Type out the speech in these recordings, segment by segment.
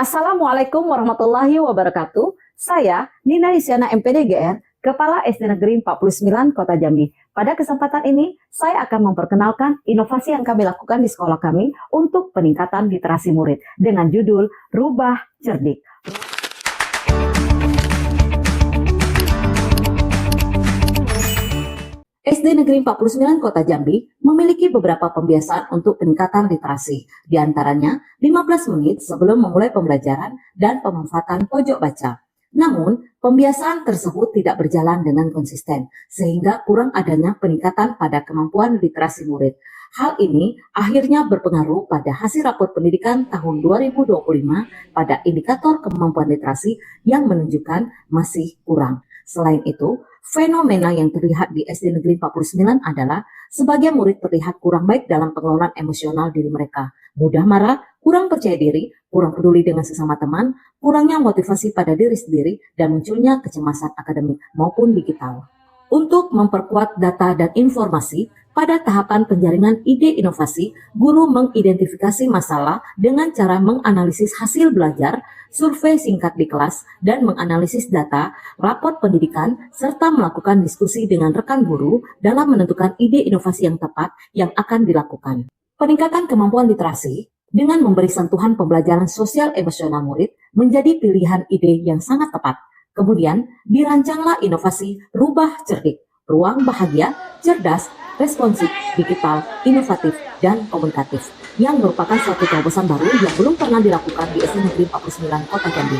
Assalamualaikum warahmatullahi wabarakatuh. Saya Nina Isyana MPDGR, Kepala SD Negeri 49 Kota Jambi. Pada kesempatan ini, saya akan memperkenalkan inovasi yang kami lakukan di sekolah kami untuk peningkatan literasi murid dengan judul Rubah Cerdik. SD Negeri 49 Kota Jambi memiliki beberapa pembiasaan untuk peningkatan literasi. Di antaranya 15 menit sebelum memulai pembelajaran dan pemanfaatan pojok baca. Namun, pembiasaan tersebut tidak berjalan dengan konsisten, sehingga kurang adanya peningkatan pada kemampuan literasi murid. Hal ini akhirnya berpengaruh pada hasil rapor pendidikan tahun 2025 pada indikator kemampuan literasi yang menunjukkan masih kurang. Selain itu, fenomena yang terlihat di SD Negeri 49 adalah sebagian murid terlihat kurang baik dalam pengelolaan emosional diri mereka. Mudah marah, kurang percaya diri, kurang peduli dengan sesama teman, kurangnya motivasi pada diri sendiri, dan munculnya kecemasan akademik maupun digital. Untuk memperkuat data dan informasi, pada tahapan penjaringan ide inovasi, guru mengidentifikasi masalah dengan cara menganalisis hasil belajar, survei singkat di kelas, dan menganalisis data, raport pendidikan, serta melakukan diskusi dengan rekan guru dalam menentukan ide inovasi yang tepat yang akan dilakukan. Peningkatan kemampuan literasi dengan memberi sentuhan pembelajaran sosial emosional murid menjadi pilihan ide yang sangat tepat. Kemudian, dirancanglah inovasi Rubah Cerdik, ruang bahagia, cerdas, responsif, digital, inovatif, dan komunikatif, yang merupakan suatu terobosan baru yang belum pernah dilakukan di SD Negeri 49 Kota Jambi.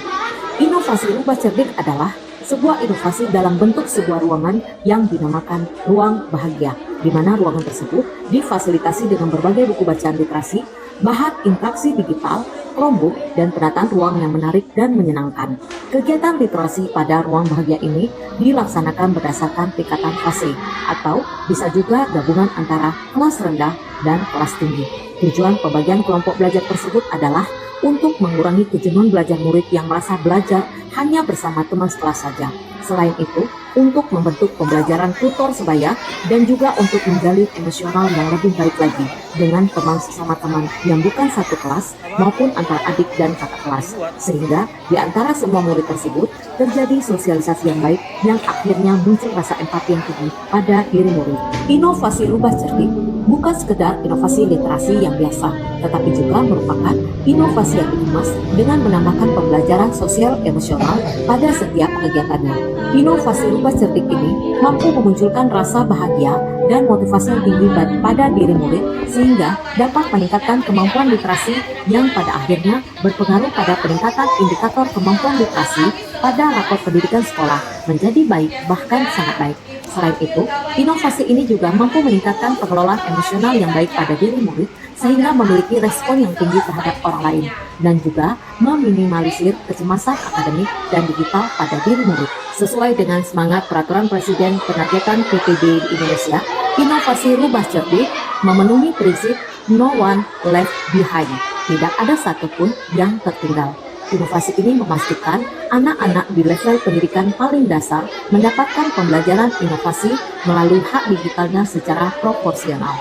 Inovasi Rubah Cerdik adalah sebuah inovasi dalam bentuk sebuah ruangan yang dinamakan ruang bahagia, di mana ruangan tersebut difasilitasi dengan berbagai buku bacaan literasi, bahan interaksi digital, Chromebook, dan penataan ruang yang menarik dan menyenangkan. Kegiatan literasi pada ruang bahagia ini dilaksanakan berdasarkan tingkatan fase, atau bisa juga gabungan antara kelas rendah dan kelas tinggi. Tujuan pembagian kelompok belajar tersebut adalah untuk mengurangi kejenuhan belajar murid yang merasa belajar hanya bersama teman sekelas saja. Selain itu, untuk membentuk pembelajaran tutor sebaya dan juga untuk menjalin emosional yang lebih baik lagi dengan teman sesama teman yang bukan satu kelas maupun antar adik dan kakak kelas, sehingga di antara semua murid tersebut terjadi sosialisasi yang baik yang akhirnya muncul rasa empati yang tinggi pada diri murid. Inovasi Rubah Cerdik bukan sekedar inovasi literasi yang biasa, tetapi juga merupakan inovasi yang dikemas dengan menambahkan pembelajaran sosial emosional pada setiap kegiatannya. Inovasi Rubah Cerdik ini mampu memunculkan rasa bahagia dan motivasi yang tinggi pada diri murid sehingga dapat meningkatkan kemampuan literasi yang pada akhirnya berpengaruh pada peningkatan indikator kemampuan literasi pada rapor pendidikan sekolah menjadi baik bahkan sangat baik. Selain itu, inovasi ini juga mampu meningkatkan pengelolaan emosional yang baik pada diri murid sehingga memiliki respon yang tinggi terhadap orang lain dan juga meminimalisir kecemasan akademik dan digital pada diri murid. Sesuai dengan semangat Peraturan Presiden Penargetan PPD di Indonesia, inovasi Rubah Cerdik memenuhi prinsip no one left behind, tidak ada satupun yang tertinggal. Inovasi ini memastikan anak-anak di level pendidikan paling dasar mendapatkan pembelajaran inovasi melalui hak digitalnya secara proporsional.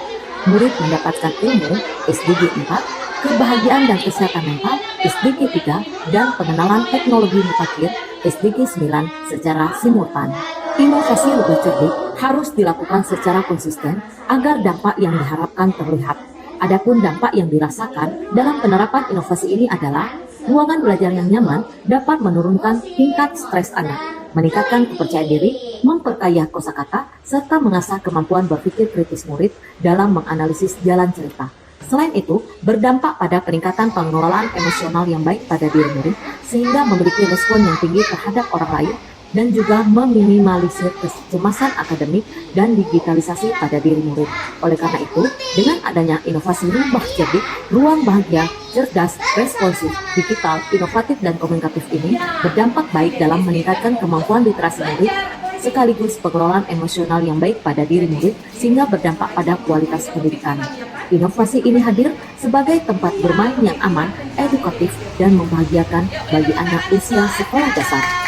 Murid mendapatkan ilmu SDG 4, kebahagiaan dan kesehatan mental SDG 3, dan pengenalan teknologi mutakhir SDG 9 secara simultan. Inovasi Rubah Cerdik harus dilakukan secara konsisten agar dampak yang diharapkan terlihat. Adapun dampak yang dirasakan dalam penerapan inovasi ini adalah ruangan belajar yang nyaman dapat menurunkan tingkat stres anak, meningkatkan kepercayaan diri, memperkaya kosakata, serta mengasah kemampuan berpikir kritis murid dalam menganalisis jalan cerita. Selain itu, berdampak pada peningkatan pengelolaan emosional yang baik pada diri murid, sehingga memiliki respon yang tinggi terhadap orang lain, dan juga meminimalisir kecemasan akademik dan digitalisasi pada diri murid. Oleh karena itu, dengan adanya inovasi Rubah Cerdik, ruang bahagia, cerdas, responsif, digital, inovatif, dan komunikatif ini berdampak baik dalam meningkatkan kemampuan literasi murid, sekaligus pengelolaan emosional yang baik pada diri murid, sehingga berdampak pada kualitas pendidikan. Inovasi ini hadir sebagai tempat bermain yang aman, edukatif, dan membahagiakan bagi anak usia sekolah dasar.